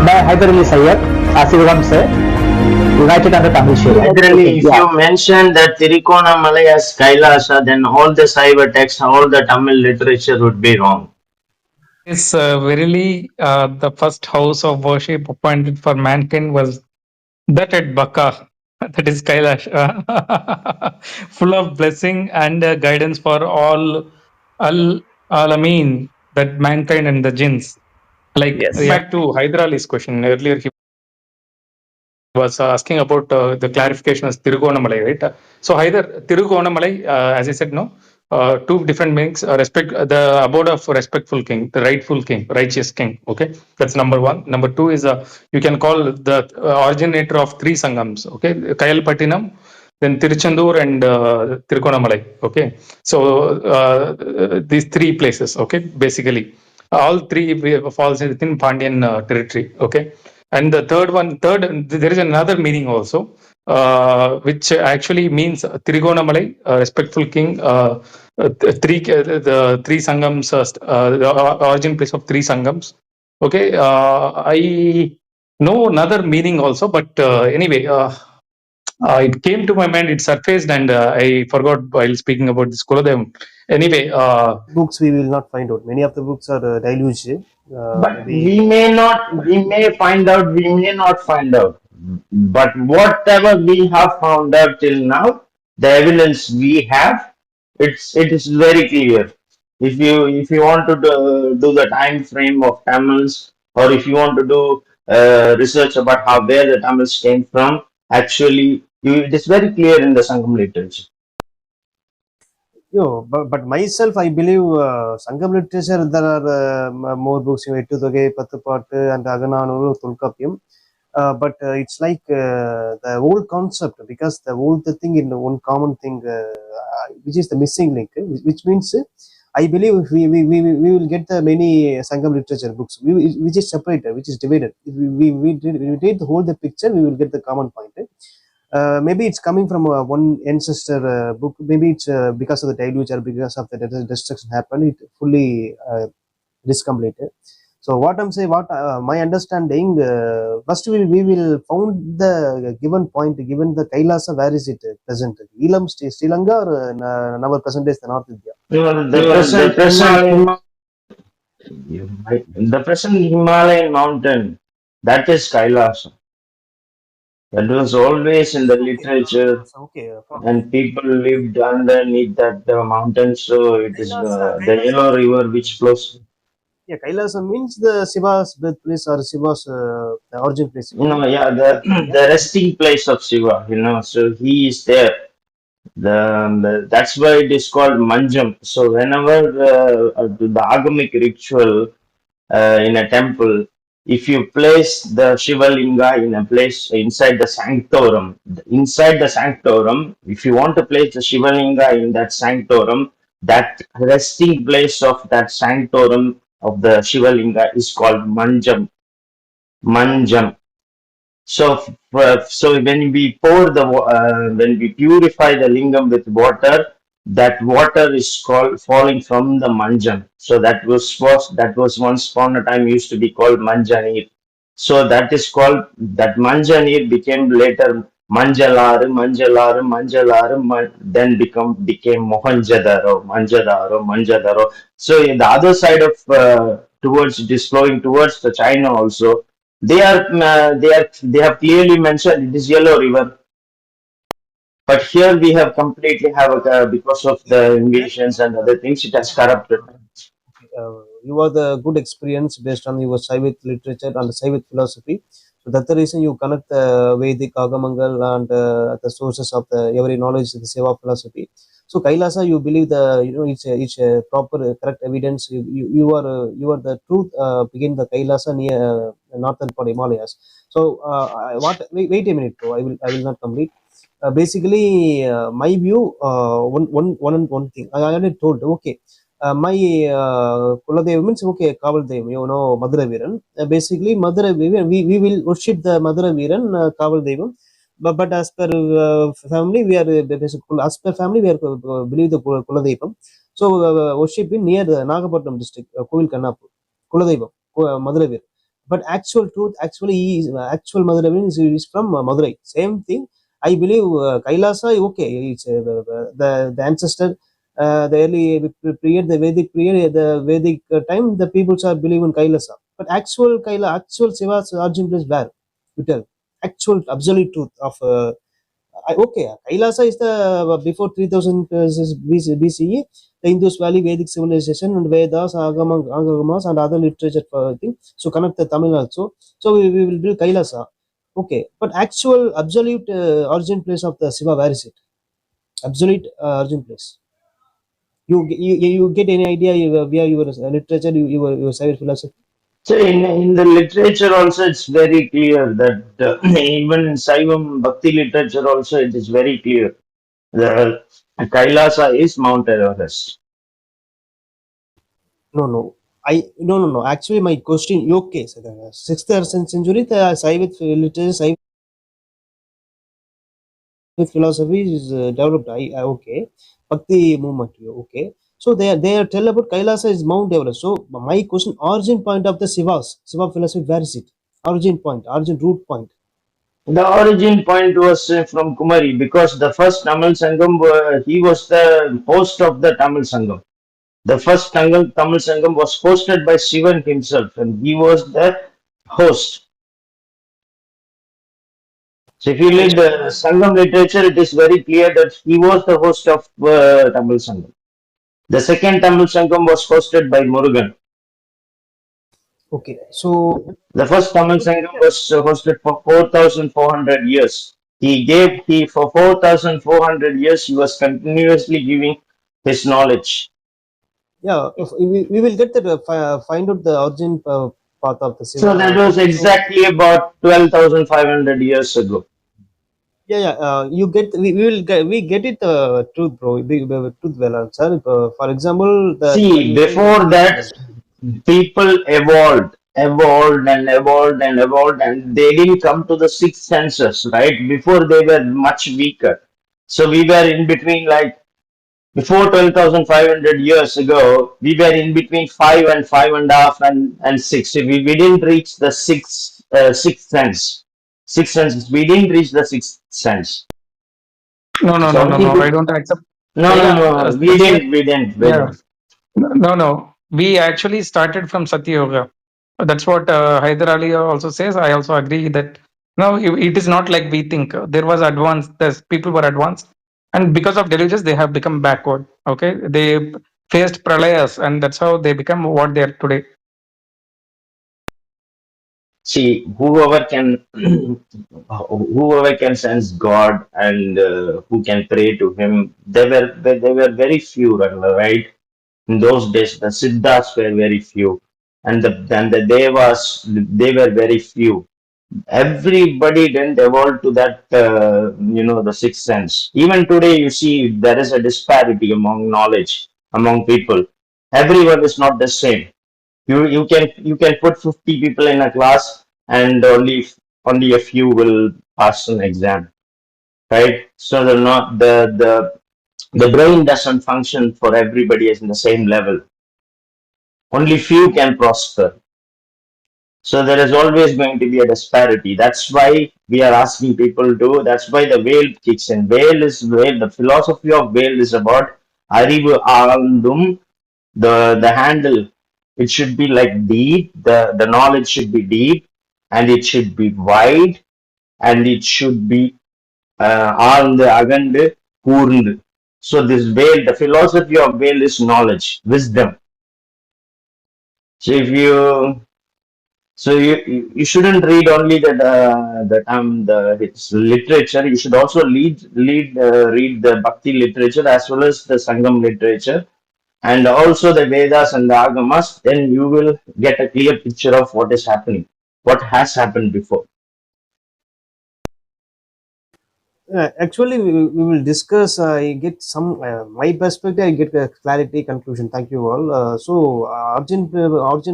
by Hyder Ali Sayyid, as you once say, united under Tamil Shade. Naturally, if you mention that Tirikonamalai as Kailasha, then all the Saiva texts, all the Tamil literature would be wrong. Is verily the first house of worship appointed for mankind was that at Baka, that is Kailash, full of blessing and guidance for all al alameen, that mankind and the jinns. Like Yes. back to Hyder Ali's question earlier, he was asking about the clarification as Tirukonamalai, right? So either Tirukonamalai, as I said, no, two different meanings. Respect the abode of respectful king, the rightful king, righteous king. Okay, that's number one. Number two is you can call the originator of three sangams. Okay, Kayalpattinam, then Tiruchendur and Tirukonamalai. Okay, so these three places. Okay, basically all three falls within Pandyan territory. Okay, and the third, there is another meaning also, which actually means Trigonamalai, respectful king. The three sangams, the origin place of three sangams. Okay, I know another meaning also, but anyway, it came to my mind, it surfaced, and I forgot while speaking about this Kuladevam. Anyway, books we will not find out. Many of the books are deluged. But we may find out, we may not find out. But whatever we have found out till now, the evidence we have, it is very clear. If you want to do the time frame of Tamils, or if you want to do research about where the Tamils came from, actually, it is very clear in the Sangam literature. But myself, I believe Sangam literature, there are more books, Ettuthoggai, Pathupattu, and Agananu, Tulkappiyam. But it's like the whole concept, because the whole thing in one common thing, which is the missing link, which means I believe we will get the many Sangam literature books, which is separated, which is divided. If we read the whole the picture, we will get the common point. Maybe it's coming from one ancestor book. Maybe it's because of the deluge or because of the destruction happened. It fully discompleted. So what I'm saying, my understanding, first we will found the given point, given the Kailasha, where is it present? Eelam, Sri Lanka, or our present is the North India? The present Himalayan mountain, that is Kailasha. That was always in the literature, and people lived underneath that mountain. So it is the Yellow River which flows. Yeah, Kailasha means the Shiva's birthplace or Shiva's the origin place. The resting place of Shiva. So he is there. That's why it is called Manjam. So whenever the agamic ritual in a temple, if you place the Shiva Linga in a place inside the sanctorum, if you want to place the Shiva Linga in that sanctorum, that resting place of that sanctorum of the Shiva Linga is called Manjam. Manjam. So when we when we purify the lingam with water, that water is called falling from the manjan. So that was once upon a time used to be called manjanir. So that is called, that manjanir became later manjalaru, then became Manjadaro. So in the other side of towards it is flowing towards the China also. They have clearly mentioned it is Yellow River, but here we have completely because of the invasions and other things, it has corrupted. You are the good experience based on your Saivat literature and Saivat philosophy. So that's the reason you connect the Vedic Agamangal and the sources of the every knowledge of the Seva philosophy. So Kailasha, you believe it's a proper correct evidence. You are the truth begin the Kailasha near northern part Himalayas. So wait a minute, bro. I will not complete. Basically, my view, one thing I already told. Okay, my Kuladev means okay, Kavaldev, Madura Viran. Basically, Madura Viran, we will worship the Madura Viran, Kavaldevam. But as per family, we are basically, as per family, we are believe the Kuladevam. So worship in near the Nagapattinam district, Kovil Kannapur, Kuladevam, Madura Viran. but actual truth actually is actual Madurai is from Madurai. Same thing. I believe Kailasa. Okay, it's the ancestor. The early period, the Vedic period, the Vedic time, the peoples are believe in Kailasa. But actual Shiva's origin place where? You tell. Actual absolute truth of okay, Kailasa is the before 3000 BCE, the Indus Valley Vedic civilization and Vedas, Agamas and other literature thing. So connect the Tamil also. So we will do Kailasa. Okay, but actual absolute origin place of the Shiva, where is it? Absolute origin place. You get any idea via your literature, your Shiva philosophy? So in the literature also, it's very clear that even in Saivam Bhakti literature also, it is very clear. The Kailasa is Mount Everest. No. No. Actually, my question. Okay, so the sixth or seventh century, the Shiva literature, with philosophy is developed. Okay, Bhakti movement. Okay, so they are tell about Kailasa is Mount Everest. So my question: origin point of the Shiva philosophy, where is it? Origin point, origin root point. The origin point was from Kumari because the first Tamil Sangam, he was the host of the Tamil Sangam. The first Tamil Sangam was hosted by Shivan himself, and he was the host. So if you read the Sangam literature, it is very clear that he was the host of Tamil Sangam. The second Tamil Sangam was hosted by Murugan. Okay, so The first Tamil Sangam was hosted for 4,400 years. He for 4,400 years he was continuously giving his knowledge. yeah, if we will get the find out the origin path of the So that Shiva was thing. So exactly about 12,500 years ago. yeah. You get we get it truth, bro. Truth well answer. For example, the when See, you say before that, people evolved, and they didn't come to the sixth senses, right? Before they were much weaker. So we were in between, like before 12,500 years ago, we were in between five and five and a half and six. We didn't reach the sixth sense. Sixth sense. We didn't reach the sixth sense. So only I don't accept. no, no, Yeah, no. We that's why. didn't. We didn't. We Yeah, didn't. no. We actually started from Satya Yoga. That's what Hyder Ali also says. I also agree that no, it is not like we think. There was advanced. There's people were advanced, and because of delusions, they have become backward. Okay, they faced pralayas, and that's how they become what they are today. See, whoever can sense God and who can pray to Him, they were very few, right? In those days, the Siddhas were very few, and the Devas, they were very few. Everybody didn't evolve to that, the sixth sense. Even today, you see there is a disparity among knowledge among people. Everyone is not the same. You can put 50 people in a class, and only a few will pass an exam, right? So the brain doesn't function for everybody as in the same level. Only few can prosper. So there is always going to be a disparity. That's why we are asking people to. That's why the whale kicks in. Whale. The philosophy of whale is about Arivu Alundum. The handle. It should be like deep. The knowledge should be deep, and it should be wide, and it should be ஆழ்ந்து அகண்டு கூர்ந்து. So this whale, the philosophy of whale is knowledge, wisdom. So if you you shouldn't read only the its literature. You should also read the Bhakti literature as well as the Sangam literature, and also the Vedas and the Agamas. Then you will get a clear picture of what is happening, what has happened before. actually, we will discuss. I get some my perspective. I get a clarity conclusion. Thank you all. Origin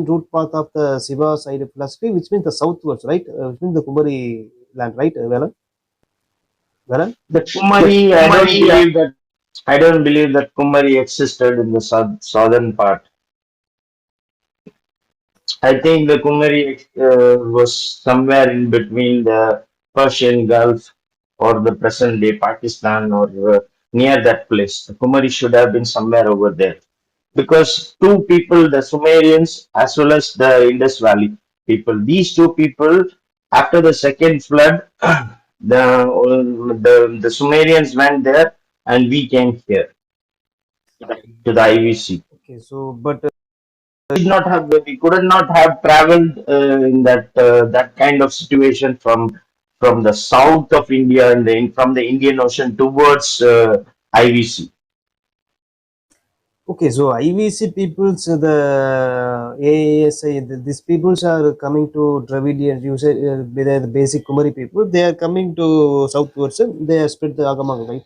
root path of the Shiva side of philosophy, which means the southwards, right? Which means the Kumari land, right? Velan? Velan? The Kumari, I don't believe that Kumari existed in the southern part. I think the Kumari was somewhere in between the Persian Gulf or the present day Pakistan or near that place. The Kumari should have been somewhere over there because two people, the Sumerians as well as the Indus Valley people, these two people, after the second flood, the Sumerians went there and we came here to the IVC. Okay, so but Did not have we could not have traveled in that kind of situation from the south of India and from the Indian Ocean towards IVC. okay, so IVC peoples, the AASI, these peoples are coming to Dravidian. You say they are the basic Kumari people. They are coming to southwards. They are spread the Agamang, right?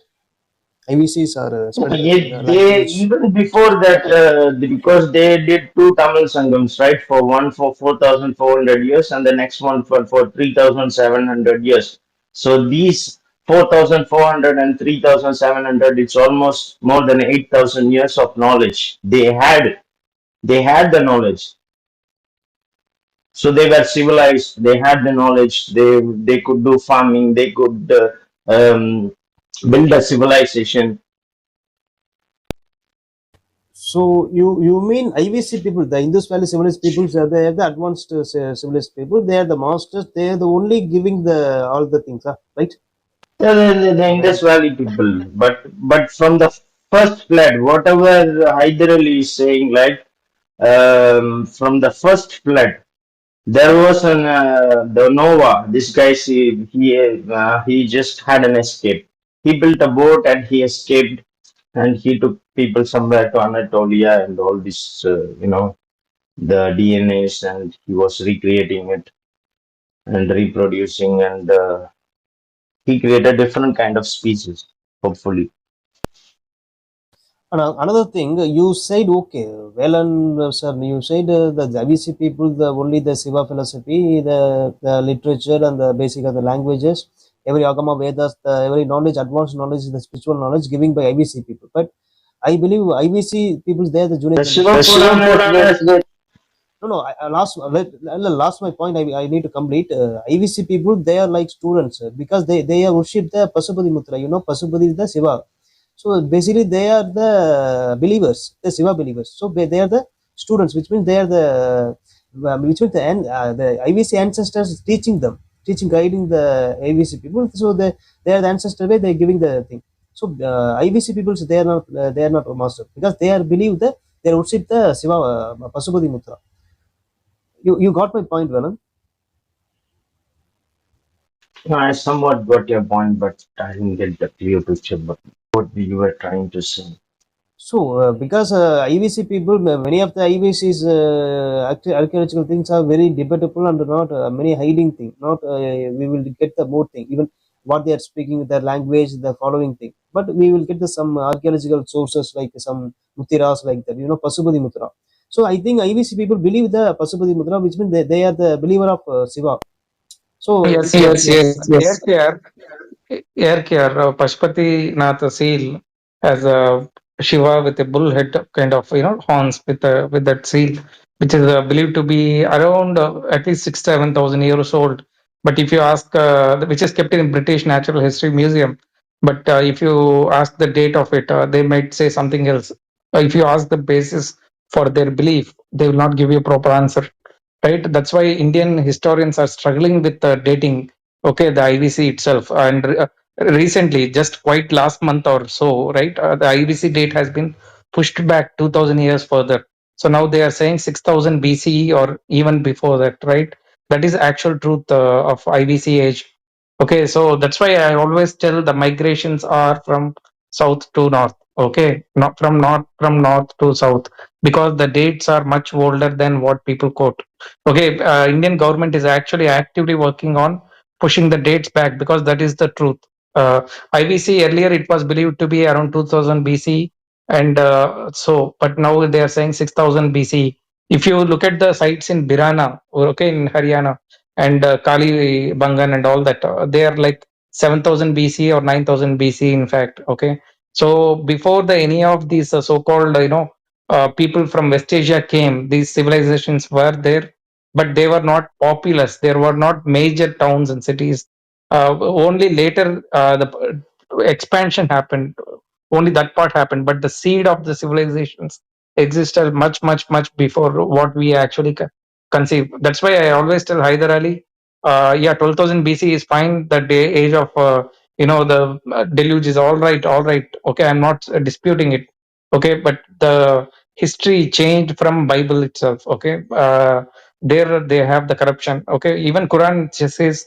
IVCs are spread the Yet they language. even before that because they did two Tamil Sangams, right, for one for 4,400 years and the next one for 3,700 years. So these 4,400 and 3,700, it's almost more than 8,000 years of knowledge they had the knowledge. So they were civilized. They had the knowledge. They could do farming. They could build a civilization. So you mean IVC people, the Indus Valley civilized peoples, they are the advanced civilized people. They are the masters. They are the only giving the all the things, right? Yeah, the Am I Indus right? Valley people, but from the first flood, whatever Hyder Ali is saying, like from the first flood, there was the Nova. This guy, he just had an escape. He built a boat and he escaped, and he took people somewhere to Anatolia and all this, the DNAs, and he was recreating it and reproducing, and he created different kind of species. Hopefully. And another thing, you said okay, well, and sir, you said the IVC people, the only the Siva philosophy, the literature and the basic of the languages, every Agama Vedas, every knowledge, advanced knowledge, the spiritual knowledge given by IVC people. But I believe IVC people, they are the junior The generation. Shiva Puranas, No, last my point. I need to complete. IVC people, they are like students because they are worship the Pasupati Mutra. You know, Pasupati is the Shiva. So basically, they are the believers, the Shiva believers. So they are the students, which means they are which means the IVC ancestors teaching them, teaching, guiding the IVC people. So they are the ancestor way. They are giving the thing. So IVC people, they are not a master because they are believe that they worship the Shiva Pasupati Mutra. You got my point, Velan. I somewhat got your point, but I didn't get the clear picture. But what you were trying to say. So, because IVC people, many of the IVC's archaeological things are very debatable and not many hiding thing. Not we will get the more thing, even what they are speaking, their language, the following thing. But we will get the some archaeological sources like some mutiras like that. You know, Pasupati Mutra. So I think IVC people believe the Pasupati Mutra, which means they are the believer of Shiva. So Yes, which yes, yes, yes. Here, Pashupati Nath seal as a Shiva with a bull head kind of horns with that seal, which is believed to be around at least 6,000 to 7,000 years old. But if you ask, which is kept in British Natural History Museum, but if you ask the date of it, they might say something else. If you ask the basis for their belief, they will not give you a proper answer, right? That's why Indian historians are struggling with dating, okay, the IVC itself. And recently, just quite last month or so, right, the IVC date has been pushed back 2,000 years further. So now they are saying 6,000 BCE or even before that, right? That is actual truth of IVC age. Okay, so that's why I always tell the migrations are from south to north. Okay, not from north to south, because the dates are much older than what people quote. Okay, Indian government is actually actively working on pushing the dates back because that is the truth. IVC earlier it was believed to be around 2000 BC, and but now they are saying 6000 BC. If you look at the sites in Birana, okay, in Haryana, and Kali Bangan and all that, they are like 7000 BC or 9000 BC, in fact. Okay, so before any of these so-called people from West Asia came, these civilizations were there but they were not populous. There were not major towns and cities. Only later the expansion happened. Only that part happened, but the seed of the civilizations existed much, much, much before what we actually conceive. That's why I always tell Hyder Ali, yeah, 12,000 BC is fine. The day age of the deluge is all right, all right. Okay, I'm not disputing it. Okay, but the history changed from Bible itself. Okay, there they have the corruption. Okay, even Quran just says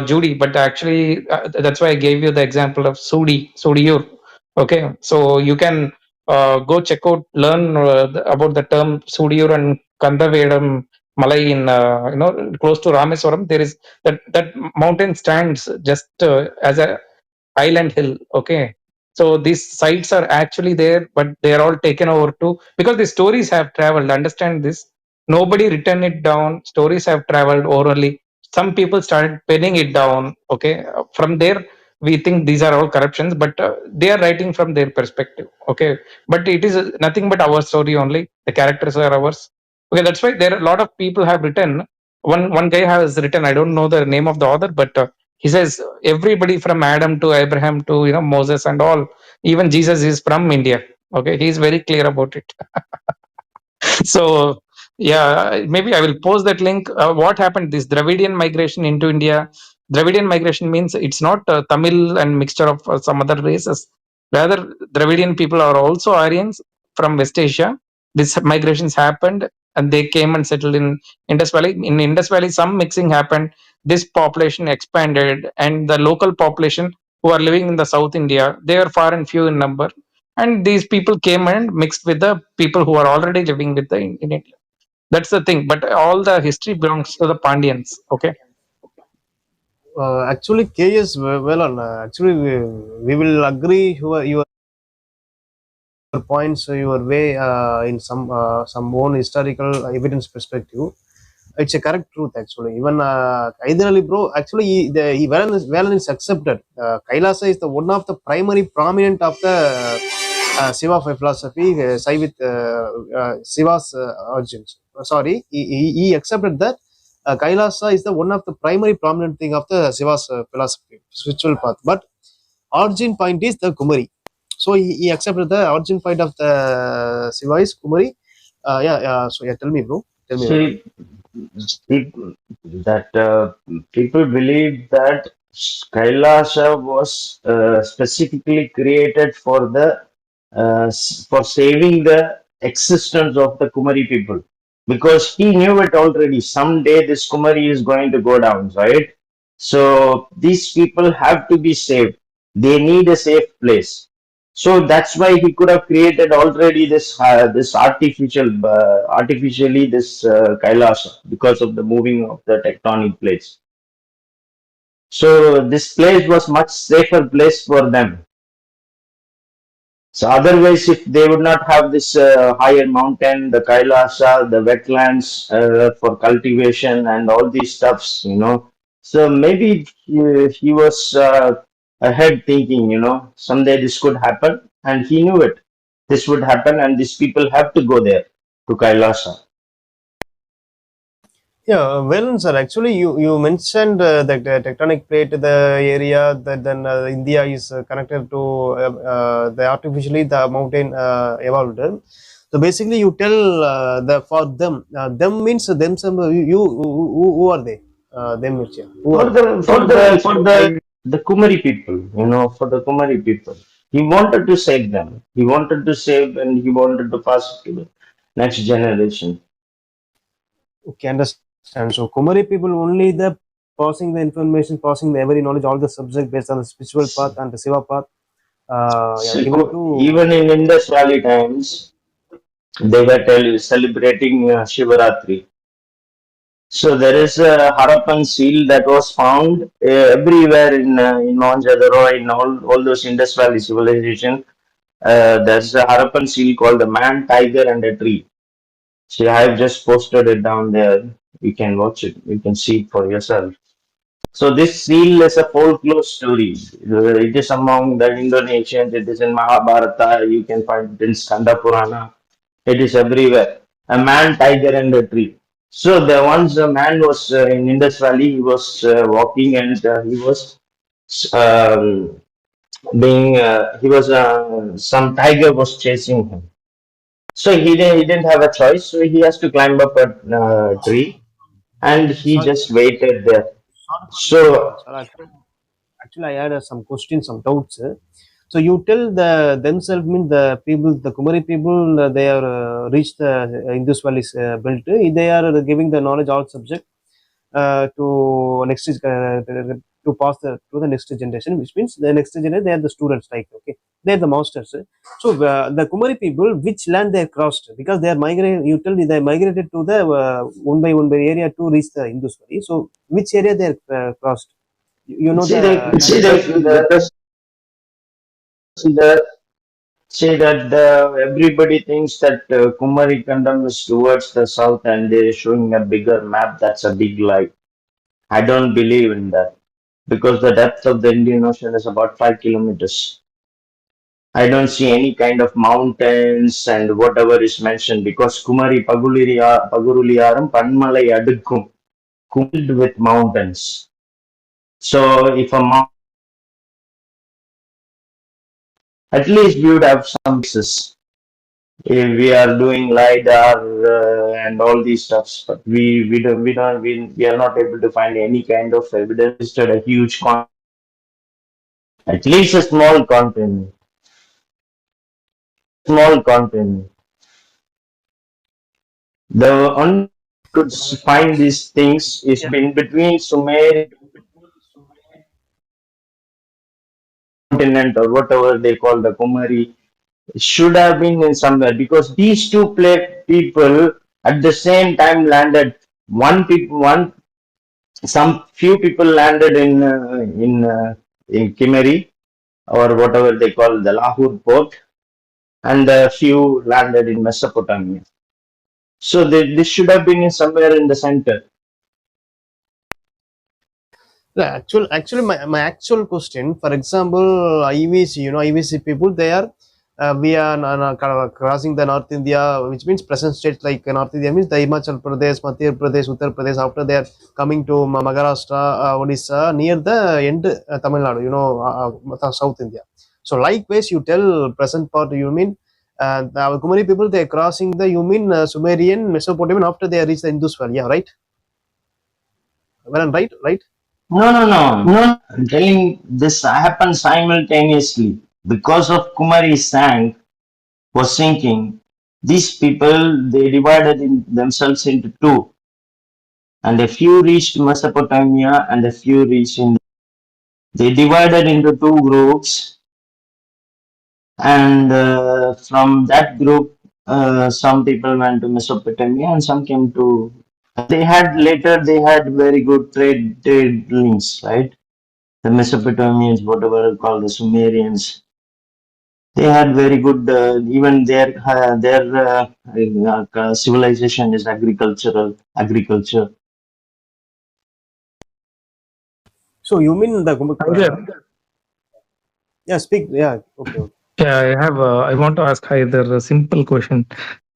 Judy, but actually that's why I gave you the example of Sudiur. Okay, so you can go check out, learn about the term Sudiur and Kandavedam Malai in close to Rameswaram. There is that mountain stands just as a island hill. Okay, so these sites are actually there, but they are all taken over too because the stories have traveled. Understand this? Nobody written it down. Stories have traveled orally. Some people started penning it down. Okay, from there we think these are all corruptions, but they are writing from their perspective. Okay, but it is nothing but our story only. The characters are ours. Okay, that's why there are a lot of people have written. One guy has written. I don't know the name of the author, but he says everybody from Adam to Abraham to Moses and all, even Jesus is from India. Okay, he is very clear about it. So yeah, maybe I will post that link. What happened? This Dravidian migration into India. Dravidian migration means it's not Tamil and mixture of some other races. Rather, Dravidian people are also Aryans from West Asia. These migrations happened and they came and settled in Indus Valley. In Indus Valley, some mixing happened. This population expanded, and the local population who are living in the South India, they are far and few in number, and these people came and mixed with the people who are already living with the in India. That's the thing. But all the history belongs to the Pandyans. Okay. Actually, KS well on. Actually, we will agree your points, your way in some own historical evidence perspective. It's a correct truth actually. Even Kaidar bro, actually Valen is accepted. Kailasha is the one of the primary prominent of the Shiva philosophy, side with Shiva's origins. Sorry, he accepted that Kailasa is the one of the primary prominent thing of the Shiva's philosophy, spiritual path. But origin point is the Kumari. So he accepted the origin point of the Shiva is Kumari. Yeah. So yeah, tell me, bro. Tell me. See, people, that people believe that Kailasha was specifically created for the for saving the existence of the Kumari people, because he knew it already. Someday this Kumari is going to go down, right? So these people have to be saved. They need a safe place. So that's why he could have created already this artificially this Kailasha, because of the moving of the tectonic plates. So this place was much safer place for them. So otherwise, if they would not have this higher mountain, the Kailasha, the wetlands for cultivation and all these stuffs, so maybe he was ahead thinking, someday this could happen, and he knew it. This would happen, and these people have to go there to Kailasha. Yeah, well, sir. Actually, you mentioned that tectonic plate, the area that then India is connected to the artificially the mountain evolved. So basically, you tell the for them. Them means them. Some who are they? Them means yeah. Who For are the for the Kumari people, for the Kumari people, he wanted to save them. He wanted to save, and he wanted to pass it to the next generation. okay? Understand. So Kumari people only the passing the information, passing the every knowledge, all the subject based on the spiritual path and the Shiva path. Yeah, So, given to even in Indus Valley times, they were celebrating Shivaratri. So there is a Harappan seal that was found everywhere in Mohenjo-daro, in all those Indus Valley civilization. There's a Harappan seal called the man, tiger, and a tree. See, I have just posted it down there. You can watch it. You can see it for yourself. So this seal is a folklore story. It is among the Indonesians. It is in Mahabharata. You can find it in Skanda Purana. It is everywhere. A man, tiger, and a tree. So there once a man was in Indus Valley. He was walking, and he was um, being he was some tiger was chasing him. So he didn't have a choice. So he has to climb up a tree, and he Sorry, just waited there. sorry for So interrupting, sir. Actually, I had some questions, some doubts. So you tell the themselves mean the people, the Kumari people, they are reached the Indus Valley belt. They are giving the knowledge all subject to next to pass to the next generation, which means the next generation they are the students, like okay, they are the masters. So the Kumari people, which land they crossed, because they are migrated. You tell me they migrated to the one by area to reach the Indus Valley. So which area they are crossed? You know see the the land. the say that everybody thinks that Kumari Kandam is towards the south and they're showing a bigger map. That's a big lie. I don't believe in that because the depth of the Indian Ocean is about 5 kilometers. I don't see any kind of mountains and whatever is mentioned because Kumari Paguruliyaram Panmalai Adukkum filled with mountains. So if a at least we would have some basis. If we are doing lidar and all these stuffs, but we are not able to find any kind of evidence that a huge at least a small continent. The only could find these things is in between Sumerian continent or whatever they call the Kumari. It should have been in somewhere because these two people at the same time landed. One some few people landed in Kimeri or whatever they call the Lahore port, and a few landed in Mesopotamia. So this should have been in somewhere in the center. Actually, my actual question, for example, IVC, IVC people, they are we are crossing the North India, which means present states like North India means the Himachal Pradesh, Madhya Pradesh, Uttar Pradesh. After they are coming to Maharashtra, Odisha, near the end Tamil Nadu, South India. So likewise, you tell present part, you mean our Kumari people they are crossing the, you mean Sumerian, Mesopotamian after they reach the Indus Valley, yeah, right? Well, I'm right, right? No. I'm telling this happened simultaneously because of Kumari sank was sinking. These people they divided themselves into two, and a few reached Mesopotamia and a few reached India. They divided into two groups, and from that group, some people went to Mesopotamia and some came to. They had very good trade links, right? The Mesopotamians, whatever called the Sumerians, they had very good. Even their civilization is agriculture. So you mean the Either, yeah, speak, yeah, okay, okay. yeah, I have. I want to ask Haider a simple question.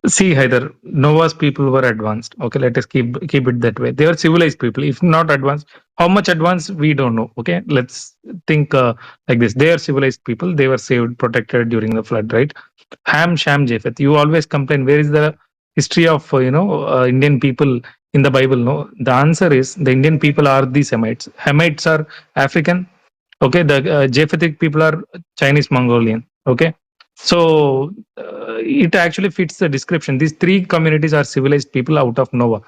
See, Haider, Noah's people were advanced. Okay, let us keep it that way. They are civilized people. If not advanced, how much advanced we don't know. Okay, let's think like this. They are civilized people. They were saved, protected during the flood, right? Ham, Sham, Japheth. You always complain. Where is the history of Indian people in the Bible? No, the answer is the Indian people are the Semites. Hamites are African. Okay, the Japhethic people are Chinese Mongolian. Okay, so it actually fits the description. These three communities are civilized people out of Noah,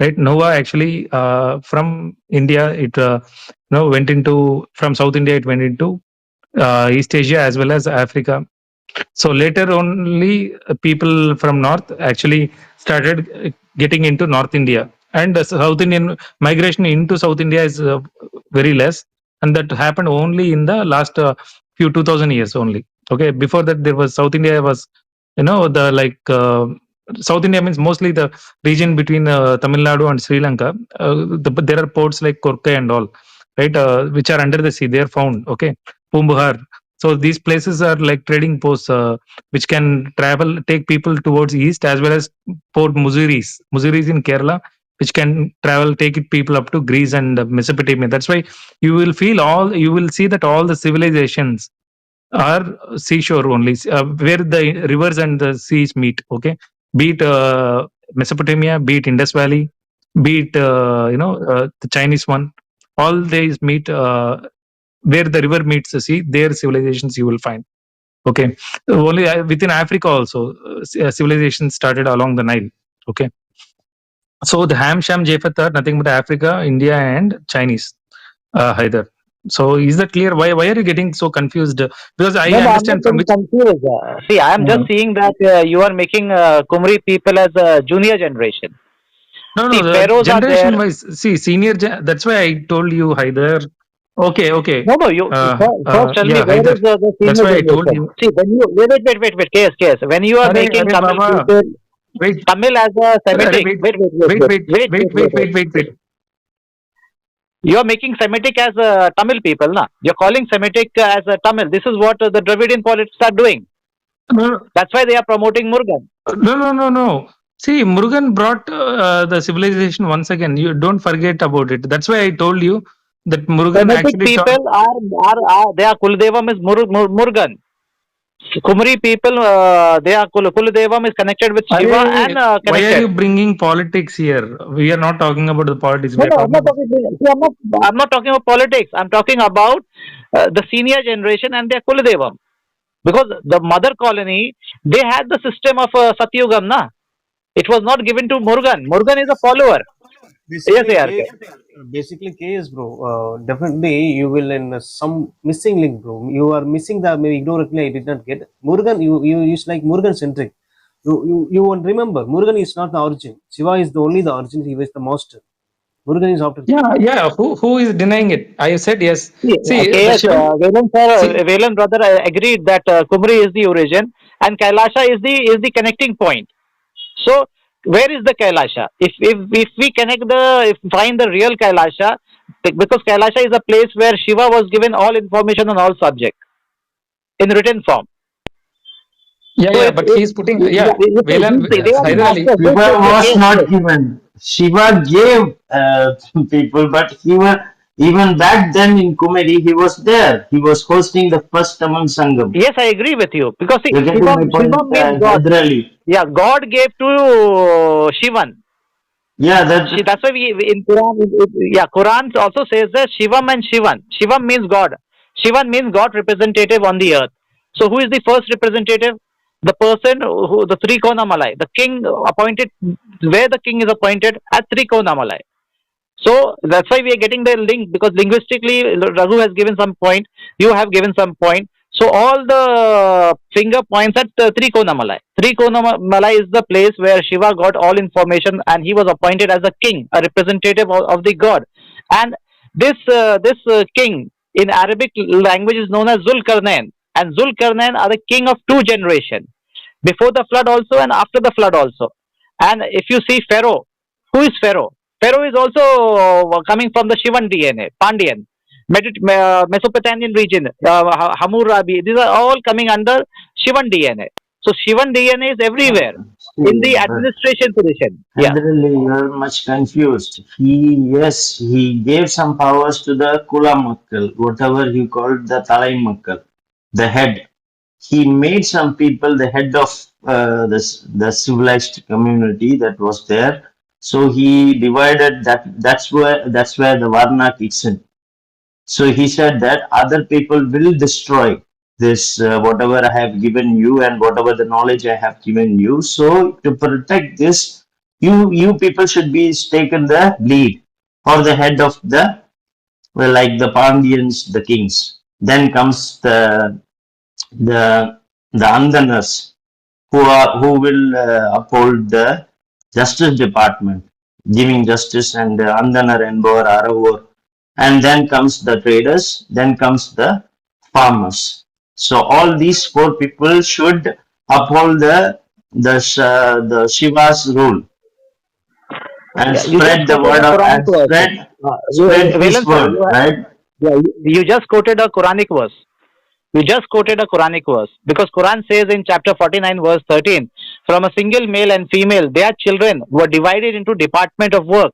right? Noah actually from India, it went into from South India, it went into East Asia as well as Africa. So later only people from North actually started getting into North India, and South Indian migration into South India is very less, and that happened only in the last few 2000 years only. Okay, before that there was South India was the like South India means mostly the region between Tamil Nadu and Sri Lanka. There are ports like Korkai and all, right, which are under the sea. They are found. Okay, Pumbuhar. So these places are like trading posts, which can take people towards east as well as Port Muziris in Kerala which can take it people up to Greece and Mesopotamia. That's why you will see that all the civilizations are seashore only, where the rivers and the seas meet. Okay, be it Mesopotamia, be it Indus Valley, be it the Chinese one, all these meet where the river meets the sea. Their civilizations you will find. Okay, only within Africa also civilization started along the Nile. Okay, so the Ham, Sham, Japheth are nothing but Africa, India, and Chinese. Either. So is that clear? Why are you getting so confused? Because I No, I'm not understand from getting which. confused. See, I am just seeing that you are making Kumri people as a junior generation. No, See, the pharaohs are there. generation wise. See, senior. That's why I told you, Haider. Okay. No, you first tell me Yeah, where Haider. is the That's senior why I told generation? you. See, when you wait, case. When you are making Arey, Tamil Baba. people, Wait. Tamil as a Arey, Semitic. Wait. You are making Semitic as Tamil people, na? You're calling Semitic as a Tamil. This is what the Dravidian politics are doing. No, That's why they are promoting Murugan. no. See, Murugan brought the civilization once again. You don't forget about it. That's why I told you that Murugan Semitic actually taught. people are their Kuldevam is Murugan. Kumri people, their Kuldevam is connected with Shiva Arey, and why are connected. you bringing politics here? We are not talking about the politics. We No, are I'm talking not about. talking. See, I'm not talking about politics. I'm talking about the senior generation and their Kuldevam. Because the mother colony, they had the system of Satyugam, na? It was not given to Murugan. Murugan is a follower. Yes, Basically, ARK. case, bro. Definitely, you will in some missing link, bro. You are missing the maybe ignorantly. I did not get Murugan. You is like Murugan centric. You won't remember. Murugan is not the origin. Shiva is the only the origin. He was the master. Murugan is after. Yeah. Who is denying it? I said yes. See, the KS, Shivan. See, Velan brother agreed that Kumri is the origin and Kailasha is the connecting point. So where is the Kailasha? If we find the real Kailasha, because Kailasha is a place where Shiva was given all information on all subjects in written form. So yeah. But he's putting. Yeah, Velan, they are the Hyder Ali. masters. Shiva was not Yes. given. Shiva gave people, but even back then in Kumeri, he was there. He was hosting the first Taman Sangam. Yes, I agree with you because see, You're getting my Shiva point, means God. Hyderali. Yeah, God gave to Shivan. Yeah, See, that's why we in Quran, Quran also says that Shivam and Shivan. Shivam means God. Shivan means God representative on the earth. So who is the first representative? The person who the Trikonamalai, the king appointed, where the king is appointed at Trikonamalai. So that's why we are getting the link because linguistically Raghu has given some point, you have given some point. So all the finger points at Trikonamalai. Trikonamalai is the place where Shiva got all information and he was appointed as a king, a representative of the god. And this king in Arabic language is known as Zulkarnain. And Zulkarnain are the king of two generations, before the flood also and after the flood also. And if you see Pharaoh, who is Pharaoh? Pharaoh is also coming from the Shivan DNA, Pandyan, Mesopotamian region, Hammurabi. These are all coming under Shivan DNA. So Shivan DNA is everywhere in the administration position. Yeah. Hyderali, you're much confused. He gave some powers to the Kula Makkal, whatever he called the Talai Makkal, the head. He made some people the head of the civilized community that was there. So he divided that. That's where the Varna kicks in. So he said that other people will destroy this whatever I have given you and whatever the knowledge I have given you. So to protect this, you people should be taken the lead or the head of the like the Pandyans, the kings. Then comes the the Andanas who will uphold the justice department, giving justice and Andanar and Bor Aravor. And then comes the traders, then comes the farmers. So all these four people should uphold the Shiva's rule and Yeah, you just spread the quoted word a of Quranic and verse. spread his Velan sir, word, right? you just quoted a Quranic verse. We just quoted a Quranic verse because Quran says in chapter 49 verse 13, from a single male and female, their children were divided into department of work,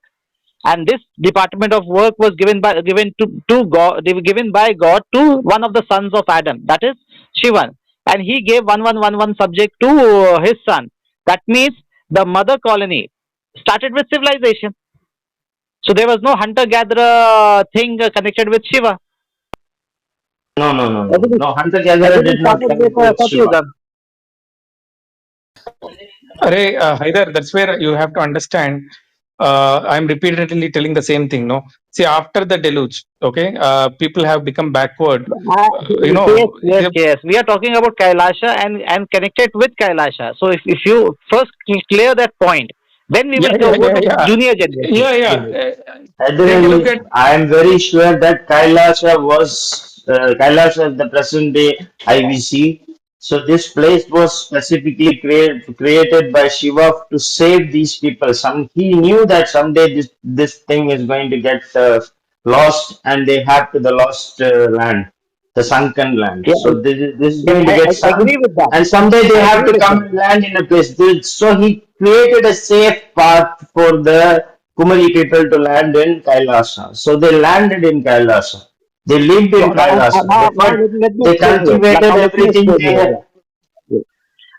and this department of work was given to God, given by God to one of the sons of Adam, that is Shivan, and he gave 1111 subject to his son. That means the mother colony started with civilization. So there was no hunter gatherer thing connected with Shiva. No, no, no, no. Everything, No, hunter gatherer everything did not started with connect with Shiva. Satyuga. Array, Haider, that's where you have to understand. I'm repeatedly telling the same thing. No, see, after the deluge, okay, people have become backward. Yes, yes, yes. We are talking about Kailasha and connected with Kailasha. So if you first clear that point, then we will go to junior generation. Take a look Additionally, at I am very sure that Kailasha is the present day IVC. So this place was specifically created by Shiva to save these people. He knew that someday this thing is going to get lost, and they have to the lost land, the sunken land. Yeah, So this is yeah, going to get I agree sunk, with that. and someday they I have agree to with come that. and land in a place. So he created a safe path for the Kumari people to land in Kailasha. So they landed in Kailasha. They lived So in Kailasha. let me They explain you. cultivated Now let me everything explain you. there. Yeah.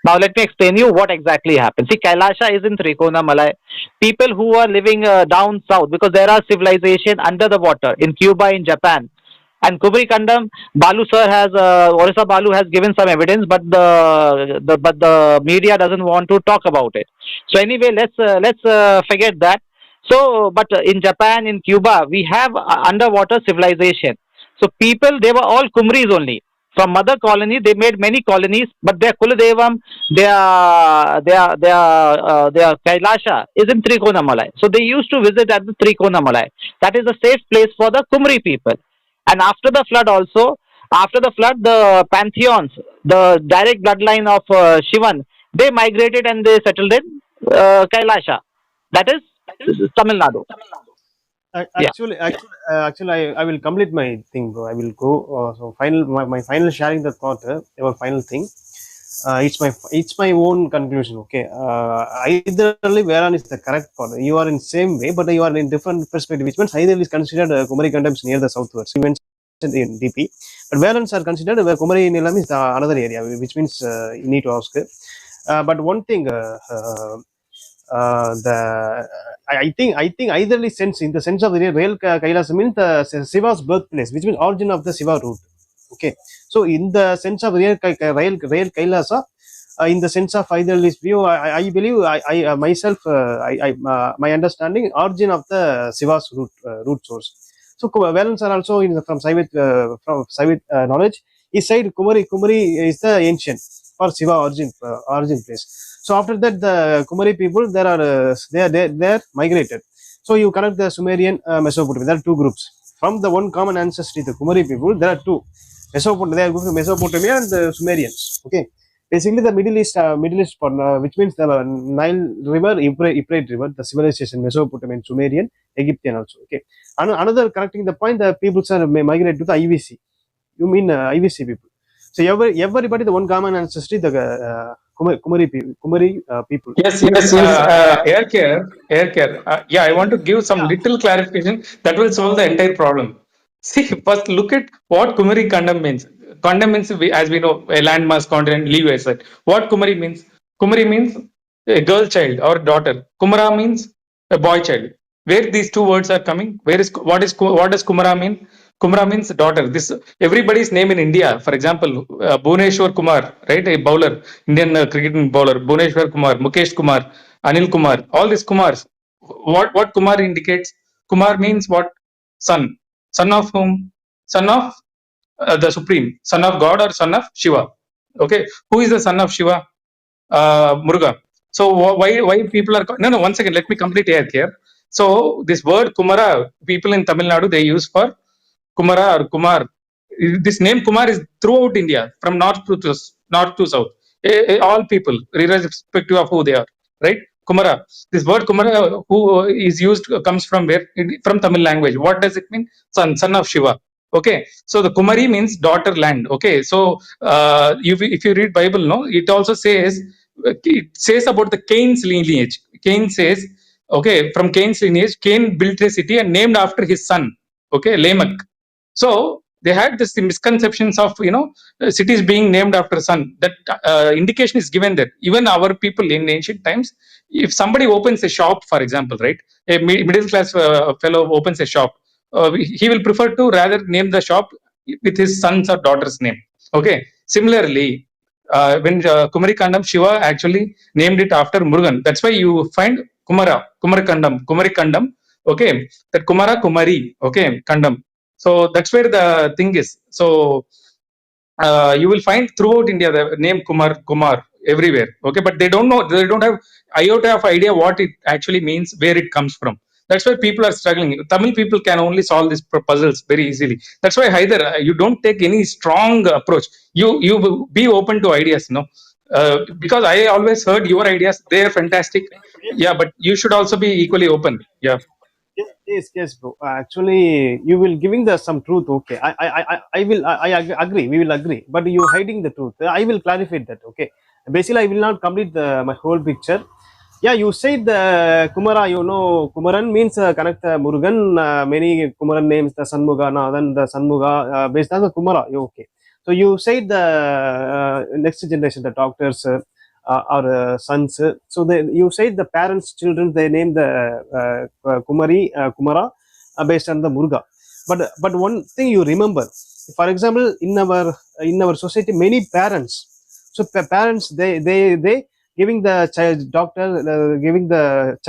Now let me explain you what exactly happened. See, Kailasha is in Trikonamalai. People who are living down south, because there are civilization under the water in Cuba, in Japan, and Kubri Kandam. Balu sir has Orissa Balu has given some evidence, but the media doesn't want to talk about it. So anyway, let's forget that. So, but in Japan, in Cuba, we have underwater civilization. So people, they were all Kumris only. From mother colony, they made many colonies, but their Kuladevam, their Kailasha is in Trikonamalai. So they used to visit at the Trikonamalai. That is a safe place for the Kumri people. And after the flood also, after the flood, the pantheons, the direct bloodline of Shivan, they migrated and they settled in Kailasha. That is Tamil Nadu. Yeah. Actually, I will complete my thing, bro. I will go. My final sharing the thought. Our final thing. It's my own conclusion. Okay. Eitherly, whereon is the correct part. You are in same way, but you are in different perspective. Which means either is considered Kumari Kandam near the southwards. You mentioned in DP, but whereons are considered where Kumari Nilam is the another area, which means you need to ask. But one thing. The I think eitherly sense in the sense of the real Kailas means the Shiva's birthplace, which means origin of the Shiva root. Okay, so in the sense of real Kailasa, in the sense of eitherly view, I believe I myself my understanding origin of the Shiva's root source. So Valens are also from Saivit knowledge. He said Kumari is the ancient for Shiva origin place. So after that, the Kumari people they are migrated. So you connect the Sumerian Mesopotamia. There are two groups. From the one common ancestry, the Kumari people, there are two. Mesopotamia, they are going to Mesopotamia and the Sumerians. Okay. Basically, the Middle East, which means the Nile River, Euphrates River, the civilization, Mesopotamian, Sumerian, Egyptian also. Okay. Another connecting the point, the people may migrate to the IVC. You mean IVC people. So everybody, the one common ancestry, the Kumari people. Yes, air care. Yeah, I want to give some little clarification that will solve the entire problem. See, first look at what Kumari Kandam means. Kandam means, as we know, a landmass continent, leave aside. What Kumari means? Kumari means a girl child or daughter. Kumara means a boy child. Where these two words are coming? What does Kumara mean? Kumara means daughter. This everybody's name in India. For example, Bhuneshwar Kumar, right? A bowler, Indian cricketing bowler. Bhuneshwar Kumar, Mukesh Kumar, Anil Kumar. All these Kumars. What Kumar indicates? Kumar means what? Son. Son of whom? Son of the Supreme. Son of God or son of Shiva. Okay. Who is the son of Shiva? Muruga. So why people are no, one second, let me complete here. So this word Kumara, people in Tamil Nadu, they use for Kumara or Kumar. This name Kumar is throughout India, from north to south. All people, irrespective of who they are, right? Kumara. This word Kumara, who is used, comes from where? From Tamil language. What does it mean? Son of Shiva. Okay, so the Kumari means daughter land. Okay, so if you read Bible, no, it says about the Cain's lineage. Cain says, okay, from Cain's lineage, Cain built a city and named after his son. Okay, Lamech. So they had this misconceptions of cities being named after sun. That indication is given there. Even our people in ancient times, if somebody opens a shop, for example, right, a middle class fellow opens a shop, he will prefer to rather name the shop with his son's or daughter's name. Okay. Similarly, when Kumari Kandam, Shiva actually named it after Murugan. That's why you find Kumari Kandam. Okay, that Kumara Kumari. Okay, Kandam. So that's where the thing is. So you will find throughout India the name Kumar everywhere. Okay, but they don't know, they don't have iota of idea what it actually means, where it comes from. That's why people are struggling. Tamil people can only solve these puzzles very easily. That's why either you don't take any strong approach. You be open to ideas, because I always heard your ideas. They are fantastic. Yeah, but you should also be equally open. Yeah. Yes, bro. Actually, you will giving the some truth. Okay, I will, agree. We will agree. But you hiding the truth. I will clarify that. Okay. Basically, I will not complete my whole picture. Yeah, you said the Kumara. Kumaran means connect Murugan. Many Kumaran names the Sanmuga. Now then the Sanmuga based on the Kumara. Okay. So you said the next generation, the doctors. Or sons. So you said the parents, children, they name the Kumara based on the Muruga. But one thing you remember, for example, in our society, many parents. So parents they giving the child doctor, giving the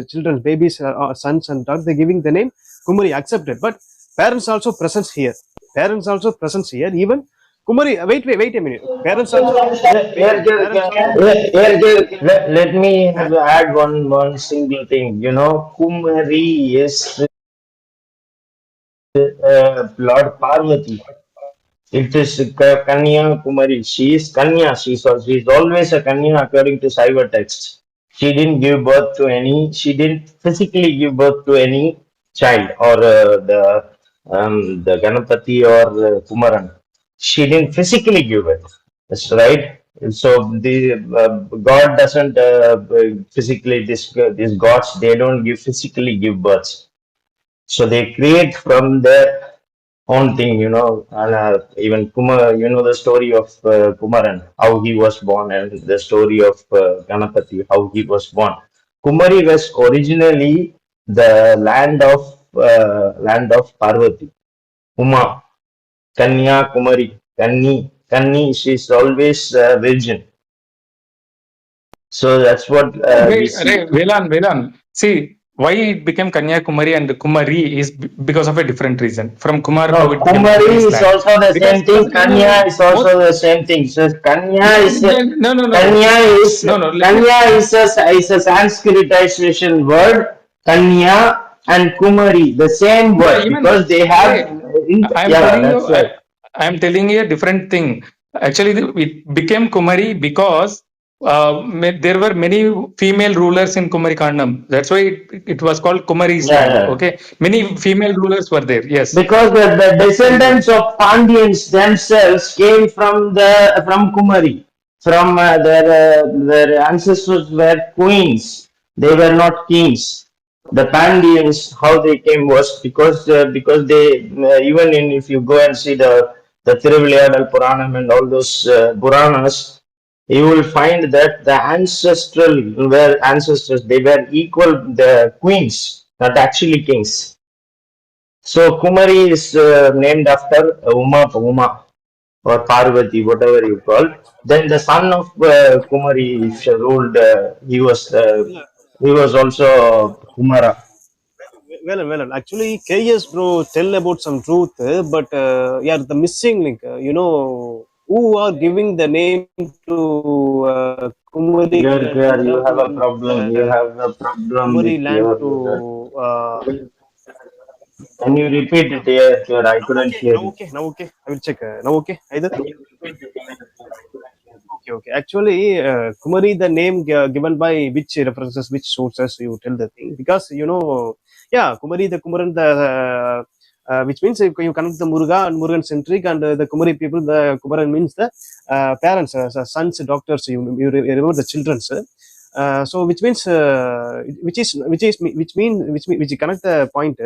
children babies, sons and daughters, they giving the name Kumari, accepted. But parents also presence here. Parents also presence here. Even Kumari, wait a minute. Parents also, wait a minute. Parents also. Let me add one single thing. You know, Kumari is Lord Parvati. It is Kanya Kumari. She is Kanya. She's always a Kanya according to Saiva texts. She didn't give birth to any. She didn't physically give birth to any child or the Ganapati or Kumaran. She didn't physically give it. That's right. So the God doesn't physically these gods, they don't give physically give birth. So they create from their own thing, and even Kumar, the story of Kumaran, how he was born, and the story of Ganapati, how he was born. Kumari was originally the land of Parvati, Uma, Kanya Kumari, Kanni, she's always virgin. So that's what we see. Velan. See, why it became Kanyakumari and Kumari is because of a different reason. From Kumar No, to it became Kumari Kumari's is land. also the same thing. Kanya is also the same thing. So Kanya is a Sanskritization word. Kanya and Kumari, the same Yeah, word even because they have. I am Yeah, telling you, that's right. I am telling you a different thing. Actually, it became Kumari because there were many female rulers in Kumari Kandam. That's why it was called Kumari's Yeah, land. yeah. Okay, many female rulers were there. Yes. Because the descendants of Pandyans themselves came from Kumari, from their ancestors were queens. They were not kings. The Pandyans, how they came was because they even if you go and see the Thiruvilayadal Puranam and all those Puranas, you will find that the ancestral were ancestors. They were equal the queens, not actually kings. So Kumari is named after Uma or Parvati, whatever you call. Then the son of Kumari ruled. He was also Kumara. Actually, KS bro, tell about some truth, but yeah, the missing link. Who are giving the name to Kumari You have a Kandam, problem. You have a problem Kumari with land your. to. Can you repeat it here? Here, I couldn't hear you. Now okay. I will check. Now okay. Either. Okay. Actually, Kumari, the name given by which references, which sources you tell the thing, because yeah, Kumari, the Kumaran, the which means if you connect the Muruga and Murugan centric and the Kumari people, the Kumaran means the parents, sons, doctors. You remember the children's. So which means which connect the point.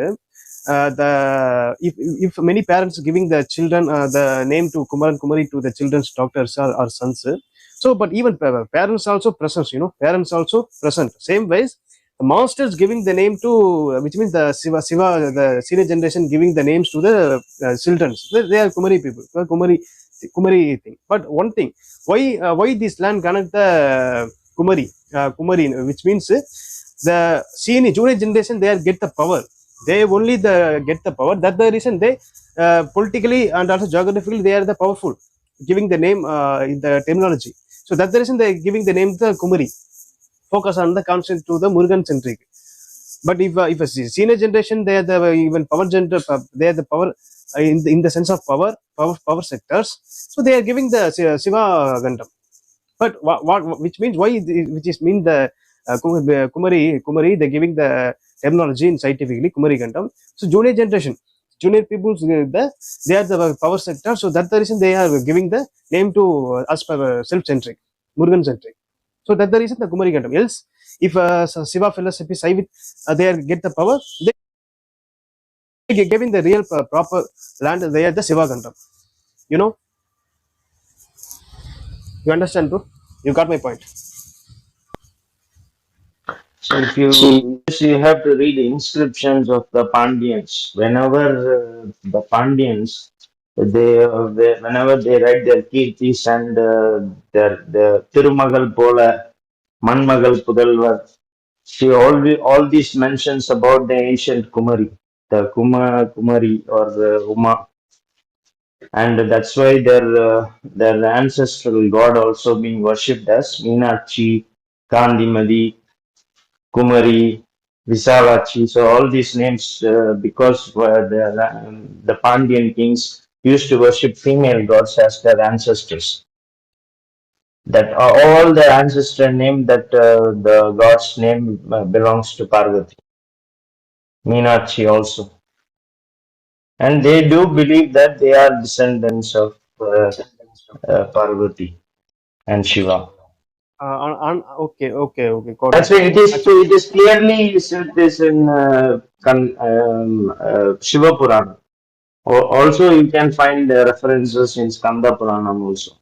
The if many parents giving the children the name to Kumaran Kumari to the children's doctors or sons. So, but even parents also present. Parents also present. Same ways, the masters giving the name to which means the Siva, the senior generation giving the names to the children. They are Kumari people, Kumari thing. But one thing, why this land connect the Kumari, which means the senior junior generation they get the power. They only get the power. That's the reason they politically and also geographically they are the powerful, giving the name in the terminology. So that's the reason they are giving the name to Kumari. Focus on the concept to the Murugan centric. But if a senior generation they are the even power gender they are the power in the sense of power sectors. So they are giving the Siva Gandam. But what which means why which is mean the Kumari they're giving the terminology in scientifically Kumari Gandam. So junior people they are the power sector. So that's the reason they are giving the name to us self-centric, Murugan centric. So that's the reason the Kumari Gandam. Else, if Siva philosophy side with they get the power, they giving the real proper land. They are the Siva Gandam. You know, you understand, bro? You got my point. So if you you have to read inscriptions of the Pandyans. Whenever the Pandyans whenever they write their kirtis and their Tirumagal Pola, Manmagal Pudalvar, she all these mentions about the ancient Kumari, the Kumari or Uma, and that's why their ancestral god also being worshipped as Meenakshi, Kandimadi, Kumari, Visalachi. So all these names, because the Pandyan kings used to worship female gods as their ancestors. That all their ancestor name, that the god's name belongs to Parvati, Meenakshi also, and they do believe that they are descendants of Parvati and Shiva. Okay, got That's it. why Actually, it is clearly said this in Shiva Purana. Also, you can find references in Skanda Puranam also.